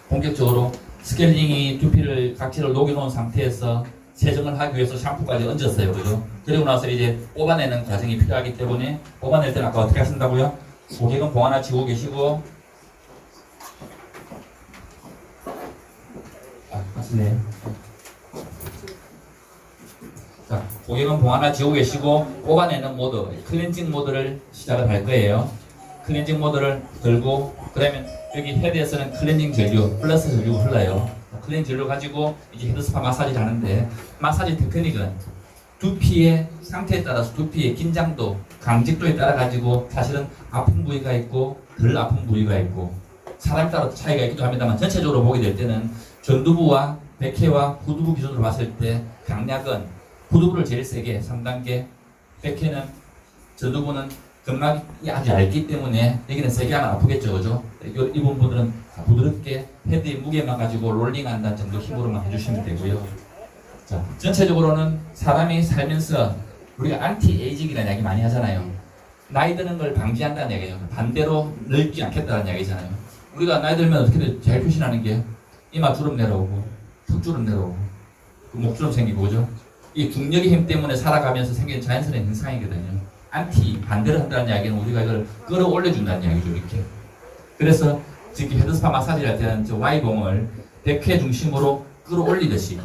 본격적으로 스케일링이 두피를 각질을 녹여놓은 상태에서 세정을 하기 위해서 샴푸까지 얹었어요. 그죠? 그리고 나서 이제 뽑아내는 과정이 필요하기 때문에 뽑아낼 때는 아까 어떻게 하신다고요? 고객은 봉 하나 쥐고 계시고 맞습니다. 자, 고객은 봉 하나 쥐고 계시고 뽑아내는 모드, 클렌징 모드를 시작을 할 거예요. 클렌징 모드를 들고 그러면 여기 헤드에서는 클렌징 젤류 플러스 젤류가 흘러요. 클렌징 젤류 가지고 이제 헤드스파 마사지를 하는데 마사지 테크닉은 두피의 상태에 따라서 두피의 긴장도, 강직도에 따라 가지고 사실은 아픈 부위가 있고 덜 아픈 부위가 있고 사람에 따라 차이가 있기도 합니다만 전체적으로 보게 될 때는 전두부와 백회와 후두부 기준으로 봤을 때 강약은 후두부를 제일 세게 3단계, 백회는 전두부는 근막이 아주 얇기 때문에 여기는 세게 하면 아프겠죠, 그죠? 이 부분들은 부드럽게 헤드의 무게만 가지고 롤링한다는 정도 힘으로만 해주시면 되고요. 자, 전체적으로는 사람이 살면서 우리가 안티에이징이라는 이야기 많이 하잖아요. 나이 드는 걸 방지한다는 얘기예요. 반대로 늙지 않겠다는 얘기잖아요. 우리가 나이 들면 어떻게 제일 표시나는 게 이마 주름 내려오고 턱주름 내려오고 목주름 생기고 그죠? 이 중력의 힘 때문에 살아가면서 생기는 자연스러운 현상이거든요. 안티 반대를 한다는 이야기는 우리가 이걸 끌어올려준다는 이야기죠. 이렇게. 그래서 지금 헤드스파 마사지를 할 때는 저 Y봉을 백회 중심으로 끌어올리듯이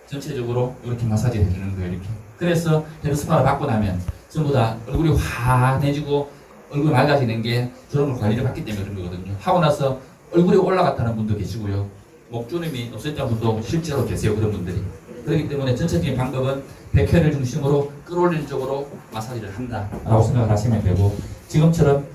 전체적으로 이렇게 마사지를 해주는 거예요. 이렇게. 그래서 헤드스파를 받고 나면 전부 다 얼굴이 환해지고 얼굴이 맑아지는 게 저런 걸 관리를 받기 때문에 그런 거거든요. 하고 나서 얼굴이 올라갔다는 분도 계시고요. 목주름이 없었다는 분도 실제로 계세요. 그런 분들이. 그렇기 때문에 전체적인 방법은 백회를 중심으로 끌어올리는 쪽으로 마사지를 한다라고 생각을 하시면 되고 지금처럼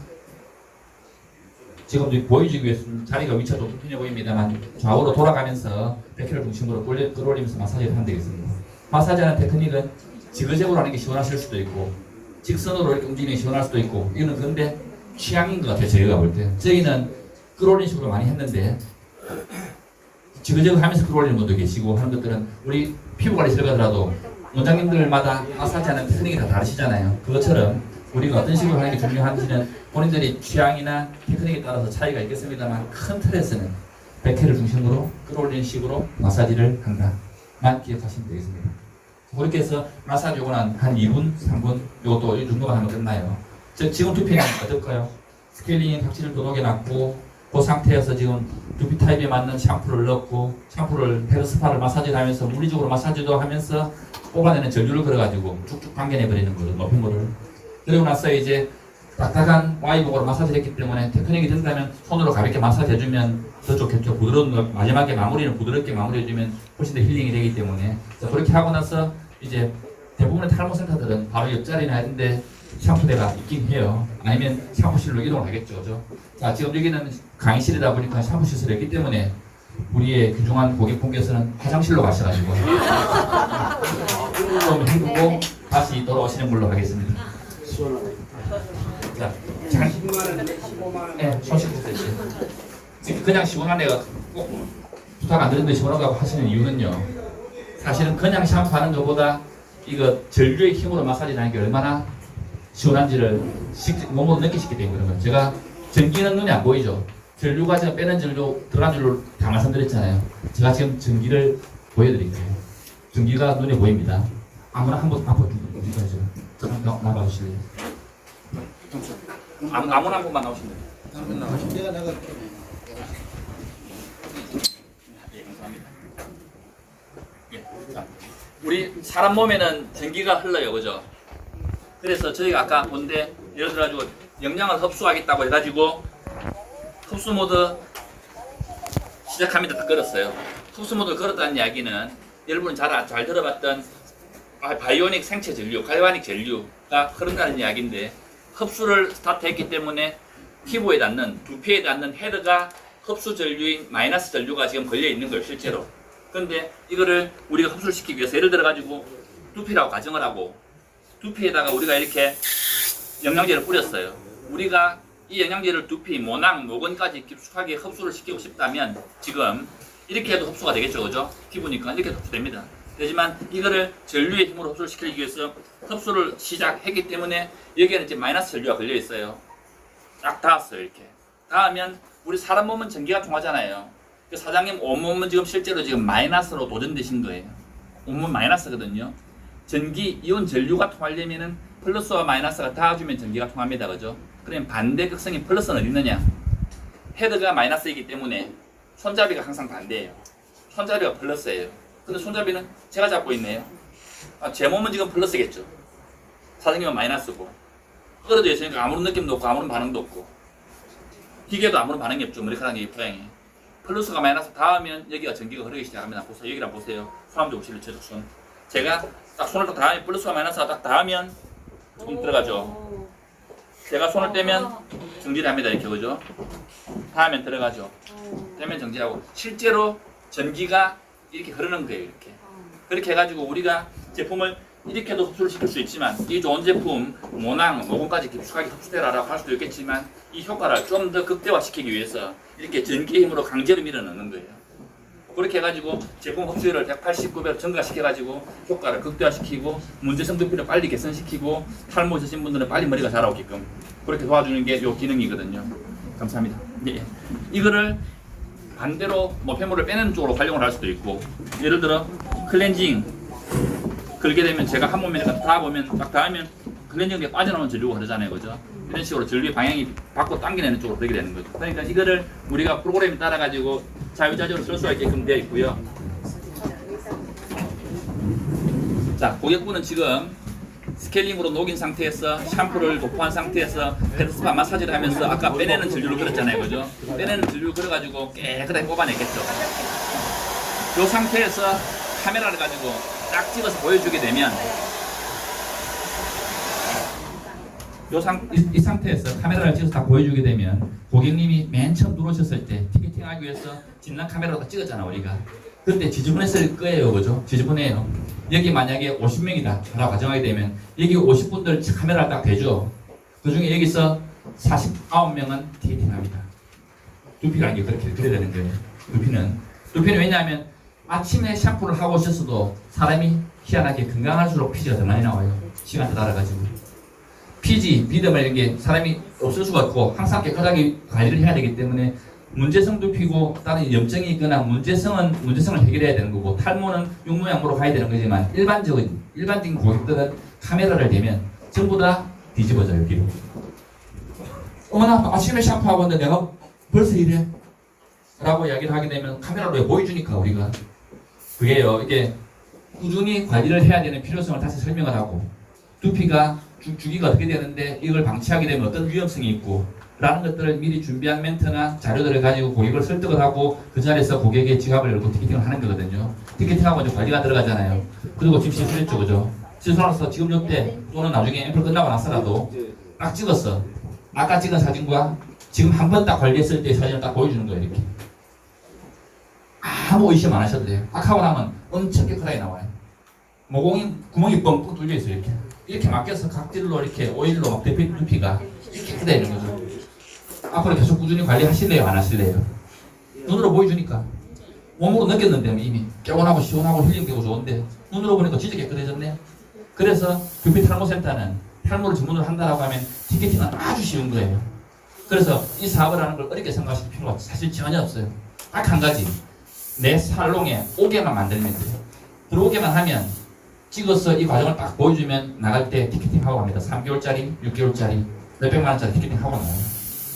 지금 보여주기 위해서 자리가 위치가 좀 불편해 보입니다만 좌우로 돌아가면서 백회를 중심으로 끌어올리면서 마사지를 하면 되겠습니다. 마사지하는 테크닉은 지그재그로 하는 게 시원하실 수도 있고 직선으로 이렇게 움직이는 게 시원할 수도 있고 이거는 근데 취향인 것 같아요. 저희가 볼 때. 저희는 끌어올리는 식으로 많이 했는데 지그재그 하면서 끌어올리는 분도 계시고 하는 것들은 우리 피부관리실 가더라도 원장님들마다 마사지하는 테크닉이 다 다르시잖아요. 그것처럼 우리가 어떤 식으로 하는 게 중요한지는 본인들이 취향이나 테크닉에 따라서 차이가 있겠습니다만 큰 틀에서는 백회를 중심으로 끌어올리는 식으로 마사지를 한다만 기억하시면 되겠습니다. 그렇게 해서 마사지 요거 한 2분, 3분 요것도 이 정도만 하면 끝나요. 지금 두피는 어떨까요? 스케일링 각질을 더 녹여놨고 그 상태에서 지금 두피 타입에 맞는 샴푸를 넣고 샴푸를 헤드스파를 마사지를 하면서 물리적으로 마사지도 하면서 뽑아내는 전류를 걸어가지고 쭉쭉 당겨내버리는 거를 높은 거를 그리고 나서 이제 딱딱한 Y복으로 마사지를 했기 때문에 테크닉이 된다면 손으로 가볍게 마사지 해주면 더 좋겠죠. 부드러운 마지막에 마무리는 부드럽게 마무리해주면 훨씬 더 힐링이 되기 때문에 그렇게 하고 나서 이제 대부분의 탈모 센터들은 바로 옆자리나 했는데 샴푸대가 있긴 해요. 아니면 샴푸실로 이동을 하겠죠. 그죠? 자, 지금 여기는 강의실이다 보니까 샴푸 시설이 있기 때문에 우리의 귀중한 고객분께서는 화장실로 가셔가지고 좀 헹구고 다시 돌아오시는 걸로 하겠습니다. 자, 손 씻으세요. 지금 그냥 시원한 애가 꼭 부탁 안 드리는데 시원하다고 하시는 이유는요. 사실은 그냥 샴푸하는 것보다 이거 전류의 힘으로 마사지 하는 게 얼마나 시원한지를 몸으로 느끼시기 때문에 그런 거예요. 제가 전기는 눈에 안 보이죠. 전류가 제가 빼는 전류, 들어간 전류 다 말씀드렸잖아요. 제가 지금 전기를 보여드릴게요. 전기가 눈에 보입니다. 아무나 한번 앞으로 주시죠. 나가주실래요? 아무나 한 번만 나오시면 돼요. 내가 예, 감사합니다. 예, 자, 우리 사람 몸에는 전기가 흘러요, 그죠? 그래서 저희가 아까 본데 예를 들어가지고 영양을 흡수하겠다고 해가지고 흡수 모드 시작합니다. 다 걸었어요. 흡수 모드 걸었다는 이야기는 여러분 잘 들어봤던 바이오닉 생체 전류, 갈바닉 전류가 흐른다는 이야기인데 흡수를 스타트했기 때문에 피부에 닿는 두피에 닿는 헤드가 흡수 전류인 마이너스 전류가 지금 걸려 있는 거예요 실제로. 그런데 이거를 우리가 흡수를 시키기 위해서 예를 들어 가지고 두피라고 가정을 하고 두피에다가 우리가 이렇게 영양제를 뿌렸어요. 우리가 이 영양제를 두피, 모낭, 모근까지 깊숙하게 흡수를 시키고 싶다면 지금 이렇게 해도 흡수가 되겠죠, 그죠? 피부니까 이렇게 해도 흡수됩니다. 되지만 이거를 전류의 힘으로 흡수를 시키기 위해서 흡수를 시작했기 때문에 여기에는 이제 마이너스 전류가 걸려 있어요. 딱 닿았어요, 이렇게. 닿으면 우리 사람 몸은 전기가 통하잖아요. 그 사장님 온몸은 지금 실제로 지금 마이너스로 도전되신 거예요. 온몸 마이너스거든요. 전기, 이온 전류가 통하려면은 플러스와 마이너스가 닿아주면 전기가 통합니다, 그죠? 그러면 반대 극성인 플러스는 어디 있느냐? 헤드가 마이너스이기 때문에 손잡이가 항상 반대예요. 손잡이가 플러스예요. 근데 손잡이는 제가 잡고 있네요. 제 몸은 지금 플러스겠죠. 사장님은 마이너스고. 떨어져 있으니까 아무런 느낌도 없고 아무런 반응도 없고. 기계도 아무런 반응이 없죠. 머리카락이 모양이. 플러스가 마이너스 닿으면 여기가 전기가 흐르기 시작합니다. 보세요. 여기랑 보세요. 손 한번 보실래요? 제 손. 제가 딱 손을 딱 닿으면 플러스와 마이너스가 딱 닿으면 좀 들어가죠. 제가 손을 떼면 정지를 합니다. 이렇게 그죠? 닿으면 들어가죠. 떼면 정지하고. 실제로 전기가 이렇게 흐르는 거예요. 그렇게 해가지고 우리가 제품을 이렇게도 흡수를 시킬 수 있지만 이 좋은 제품 모낭, 모공까지 깊숙하게 흡수되라고 할 수도 있겠지만 이 효과를 좀 더 극대화시키기 위해서 이렇게 전기의 힘으로 강제로 밀어넣는 거예요. 그렇게 해가지고 제품 흡수율을 189배로 증가시켜가지고 효과를 극대화시키고 문제성 두피를 빨리 개선시키고 탈모 있으신 분들은 빨리 머리가 자라오게끔 그렇게 도와주는 게 이 기능이거든요. 감사합니다. 예. 이거를 반대로 노폐물을 빼내는 쪽으로 활용을 할 수도 있고 예를 들어 클렌징 걸게 되면 제가 한 몸에 닿아보면 딱 닿으면 클렌징에 빠져나오는 전류가 흐르잖아요, 그죠? 이런 식으로 전류의 방향이 밖으로 당겨내는 쪽으로 흐르게 되는 거죠. 그러니까 이거를 우리가 프로그램에 따라 가지고 자유자재로 쓸 수가 있게끔 되어 있고요. 자, 고객분은 지금 스케일링으로 녹인 상태에서 샴푸를 도포한 상태에서 헤드스파 마사지를 하면서 아까 빼내는 전류를 걸었잖아요, 그죠? 빼내는 전류를 걸어가지고 깨끗하게 뽑아냈겠죠. 이 상태에서 카메라를 가지고 딱 찍어서 보여주게 되면 이 상태에서 카메라를 찍어서 딱 보여주게 되면 고객님이 맨 처음 들어오셨을 때 티켓팅 하기 위해서 진단 카메라로 딱 찍었잖아 우리가. 그때 지저분했을 거예요, 그죠? 지저분해요. 여기 만약에 50명이다 라고 가정하게 되면 여기 50분들 카메라를 딱 대죠. 그 중에 여기서 49명은 티켓팅 합니다. 두피가 이게 그렇게 그래야 되는 거예요. 두피는 왜냐하면 아침에 샴푸를 하고 오셨어도 사람이 희한하게 건강할수록 피지가 더 많이 나와요. 시간에 따라가지고. 피지, 비듬을 이런 게 사람이 없을 수가 없고 항상 깨끗하게 관리를 해야 되기 때문에 문제성 두피고 다른 염증이 있거나 문제성을 해결해야 되는 거고 탈모는 육모양모로 가야 되는 거지만 일반적인 고객들은 카메라를 대면 전부 다 뒤집어져요, 뒤로. 어머나 아침에 샴푸하고 있는데 내가 벌써 이래? 라고 이야기를 하게 되면 카메라로 보여주니까 우리가 그게요, 이게 꾸준히 관리를 해야 되는 필요성을 다시 설명을 하고 두피가 주기가 어떻게 되는데 이걸 방치하게 되면 어떤 위험성이 있고 라는 것들을 미리 준비한 멘트나 자료들을 가지고 고객을 설득을 하고 그 자리에서 고객의 지갑을 열고 티켓팅을 하는 거거든요. 티켓팅하고 이제 관리가 들어가잖아요. 그리고 지금 시술했죠, 그죠? 시술하면서 지금 요때 또는 나중에 앰플 끝나고 나서라도 딱 찍었어. 아까 찍은 사진과 지금 한 번 딱 관리했을 때의 사진을 딱 보여주는 거예요, 이렇게. 아무 의심 안 하셔도 돼요. 딱 하고 나면 엄청 깨끗하게 나와요. 모공이 구멍이 뻥뻥 뚫려 있어요, 이렇게. 이렇게 막혀서 각질로 이렇게 오일로 막 대피 두피가 이렇게 깨끗해지는 거죠. 앞으로 계속 꾸준히 관리하실래요, 안 하실래요? 눈으로 보여주니까. 몸으로 느꼈는데 이미 개운하고 시원하고 힐링되고 좋은데 눈으로 보니까 진짜 깨끗해졌네. 그래서 두피 탈모센터는 탈모를 전문으로 한다라고 하면 티켓팅은 아주 쉬운 거예요. 그래서 이 사업을 하는 걸 어렵게 생각하실 필요가 사실 전혀 없어요. 딱 한 가지. 내 살롱에 오게만 만들면 돼요. 들어오게만 하면 찍어서 이 과정을 딱 보여주면 나갈 때 티켓팅 하고 갑니다. 3개월짜리, 6개월짜리, 몇백만 원짜리 티켓팅 하고 나와요.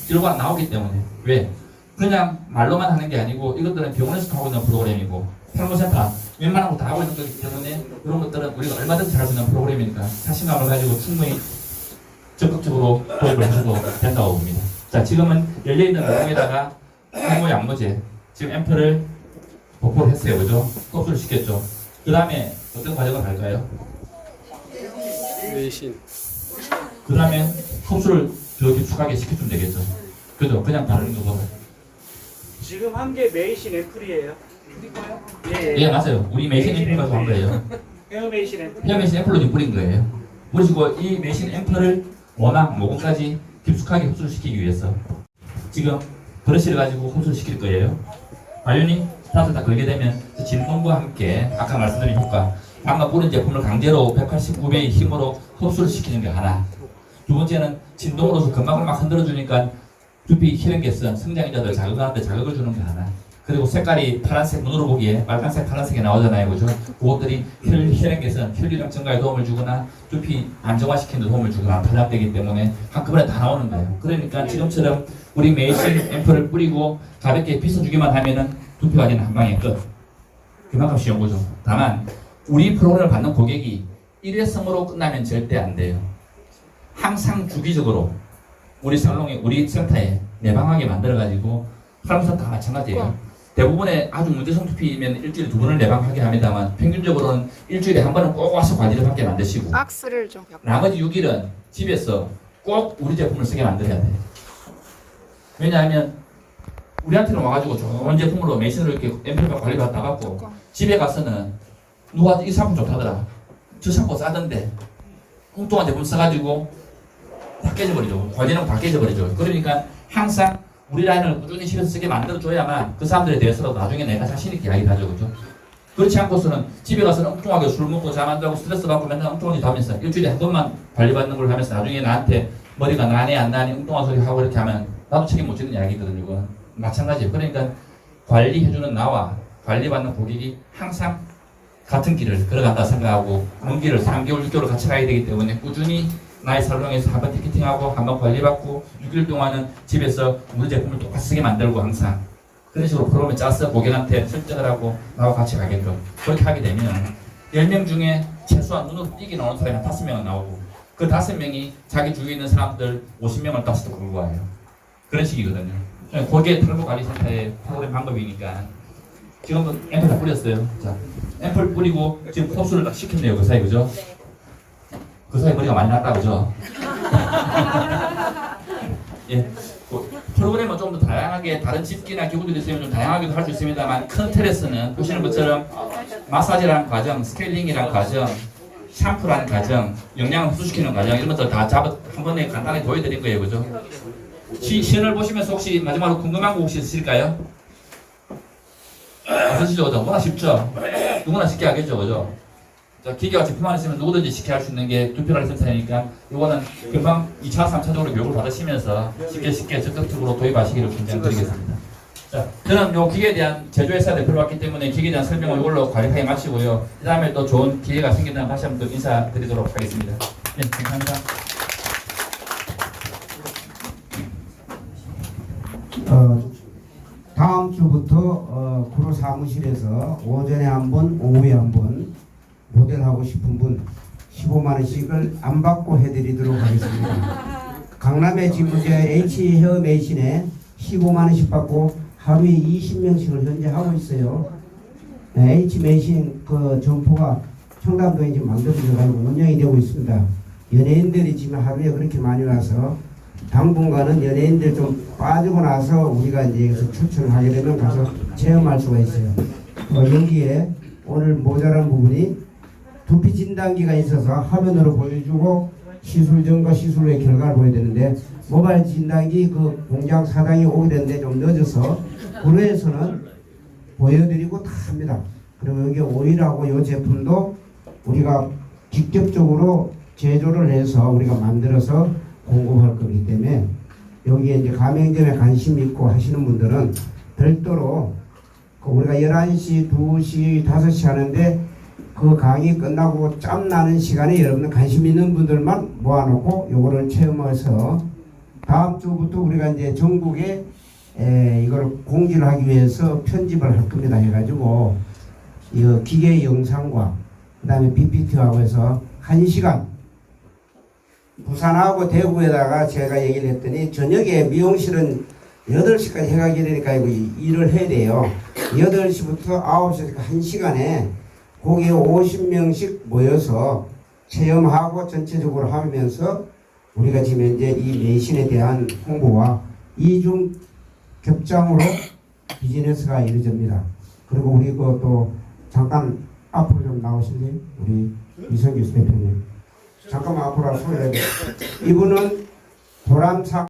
결과가 나오기 때문에. 왜? 그냥 말로만 하는 게 아니고 이것들은 병원에서 하고 있는 프로그램이고 탈모센터 웬만한 거 다 하고 있는 거기 때문에 그런 것들은 우리가 얼마든지 할 수 있는 프로그램이니까 자신감을 가지고 충분히 적극적으로 도입을 하셔도 된다고 봅니다. 자, 지금은 열려있는 모공에다가 탈모 양모제, 지금 앰플을 도포를 했어요, 그죠? 흡수를 시켰죠. 그 다음에 어떤 과정을 갈까요? 외신. 그 다음에 흡수를 더 깊숙하게 시켜주면 되겠죠. 그죠? 그냥 바르는 거보다. 지금 한 게 메이신 앰플이에요. 예, 맞아요. 우리 메이신 앰플 가지고 한 거예요. 헤어 메이신 앰플. 헤어 메이신 앰플로 지금 뿌린 거예요. 뿌리시고 이 메이신 앰플을 모낭, 모공까지 깊숙하게 흡수를 시키기 위해서 지금 브러쉬를 가지고 흡수를 시킬 거예요. 바이오닉 스타트를 다 걸게 되면 진동과 함께 아까 말씀드린 효과, 방금 뿌린 제품을 강제로 189배의 힘으로 흡수를 시키는 게 하나. 두 번째는 진동으로서 금방을 막 흔들어주니까 두피 혈액개선, 성장인자들 자극하는데 자극을 주는 게 하나. 그리고 색깔이 파란색, 눈으로 보기에 빨간색, 파란색이 나오잖아요. 그죠? 그것들이 혈액개선, 혈류량 증가에 도움을 주거나 두피 안정화시키는 데 도움을 주거나 탈락되기 때문에 한꺼번에 다 나오는 거예요. 그러니까 지금처럼 우리 메이신 앰플을 뿌리고 가볍게 빗어주기만 하면은 두피가 되는 한 방에 끝. 그만큼 쉬운 거죠. 다만 우리 프로그램을 받는 고객이 일회성으로 끝나면 절대 안 돼요. 항상 주기적으로 우리 살롱에, 우리 센터에 내방하게 만들어가지고 사람들 다 마찬가지예요. 대부분의 아주 문제성 두피면 일주일에 2번을 내방하게 합니다만 평균적으로는 일주일에 한 번은 꼭 와서 관리를 받게 만드시고 박스를 좀 나머지 6일은 집에서 꼭 우리 제품을 쓰게 만들어야 돼요. 왜냐하면 우리한테는 와가지고 좋은 제품으로 메이신으로 이렇게 앰플만 관리받다 갖고 집에 가서는 누가 이 상품 좋다더라, 저 상품 싸던데 엉뚱한 제품 써가지고 다 깨져버리죠. 관리는 다 깨져버리죠. 그러니까 항상 우리 라인을 꾸준히 실어서 쓰게 만들어줘야만 그 사람들에 대해서도 나중에 내가 자신있게 이야기를 하죠. 그죠? 그렇지 않고서는 집에 가서는 엉뚱하게 술 먹고 잠 안 자고 스트레스 받고 맨날 엉뚱한 짓 하면서 일주일에 한 번만 관리받는 걸 하면서 나중에 나한테 머리가 나네 안 나네 엉뚱한 소리 하고 이렇게 하면 나도 책임 못 지는 이야기거든요. 이건 마찬가지예요. 그러니까 관리해주는 나와 관리받는 고객이 항상 같은 길을 걸어간다 생각하고 먼 길을 3개월, 6개월 같이 가야 되기 때문에 꾸준히 나의 살롱에서 한번 티켓팅하고 한번 관리받고 6일 동안은 집에서 우리 제품을 똑같이 쓰게 만들고 항상 그런 식으로 프로그램을 짜서 고객한테 설정을 하고 나와 같이 가게끔 그렇게 하게 되면 10명 중에 최소한 눈으로 띄게 나오는 사람이 5명은 나오고 그 5명이 자기 주위에 있는 사람들 50명을 따서도 끌고 와요. 그런 식이거든요. 고객 탈모관리센터의 프로그램 방법이니까 지금 앰플 다 뿌렸어요. 자, 앰플 뿌리고 지금 흡수를 다 시켰네요. 그 사이 그죠? 그 사이 머리가 많이 났다 그죠? 예, 프로그램은 좀 더 다양하게 다른 집기나 기구들이 있으면 좀 다양하게도 할 수 있습니다만 큰 틀에서는 보시는 것처럼 마사지라는 과정, 스케일링이라는 과정, 샴푸라는 과정, 영양을 흡수시키는 과정 이런 것들 다 한 번에 간단하게 보여드린 거예요. 그죠? 시연을 보시면서 혹시 마지막으로 궁금한 거 혹시 있으실까요? 없으시죠? 그죠? 워낙 쉽죠? 누구나 쉽게 하겠죠? 그죠? 기계와 제품만 있으면 누구든지 쉽게 할 수 있는 게 두피관리 센터니까 이거는 금방 2차, 3차적으로 교육을 받으시면서 쉽게 적극적으로 도입하시기를 권장드리겠습니다. 자, 저는 요 기계에 대한 제조회사 대표로 왔기 때문에 기계에 대한 설명을 이걸로 간략하게 마치고요. 그 다음에 또 좋은 기회가 생긴다면 다시 한번 또 인사드리도록 하겠습니다. 네, 감사합니다. 다음 주부터 구로 사무실에서 오전에 한 번, 오후에 한 번 모델하고 싶은 분 15만 원씩을 안 받고 해드리도록 하겠습니다. 강남의 지부제 H 헤어 메이신에 15만 원씩 받고 하루에 20명씩을 현재 하고 있어요. H 메이신 그 점포가 청담동에 지금 만들어져가지고 운영이 되고 있습니다. 연예인들이 지금 하루에 그렇게 많이 와서 당분간은 연예인들 좀 빠지고 나서 우리가 이제 여기서 추천을 하게 되면 가서 체험할 수가 있어요. 여기에 오늘 모자란 부분이 두피 진단기가 있어서 화면으로 보여주고 시술전과 시술 후의 결과를 보여야 되는데 모바일 진단기 그 공장 사장이 오게 됐는데 좀 늦어서 구로에서는 보여드리고 다 합니다. 그리고 여기 오일하고 이 제품도 우리가 직접적으로 제조를 해서 우리가 만들어서 공급할 거기 때문에 여기에 이제 가맹점에 관심 있고 하시는 분들은 별도로 우리가 11시, 2시, 5시 하는데 그 강의 끝나고 짬 나는 시간에 여러분들 관심 있는 분들만 모아놓고 요거를 체험해서 다음 주부터 우리가 이제 전국에 이걸 공지를 하기 위해서 편집을 할 겁니다. 해가지고 이 기계 영상과 그 다음에 PPT하고 해서 1시간 부산하고 대구에다가 제가 얘기를 했더니 저녁에 미용실은 8시까지 해가게 되니까 이거 일을 해야 돼요. 8시부터 9시까지 1시간에 거기에 50명씩 모여서 체험하고 전체적으로 하면서 우리가 지금 현재 이 메이신에 대한 홍보와 이중 격장으로 비즈니스가 이루어집니다. 그리고 우리 또 잠깐 앞으로 좀 나오실래요? 우리 이성규 대표님. 잠깐만 앞으로 소개해. 이분은 도람사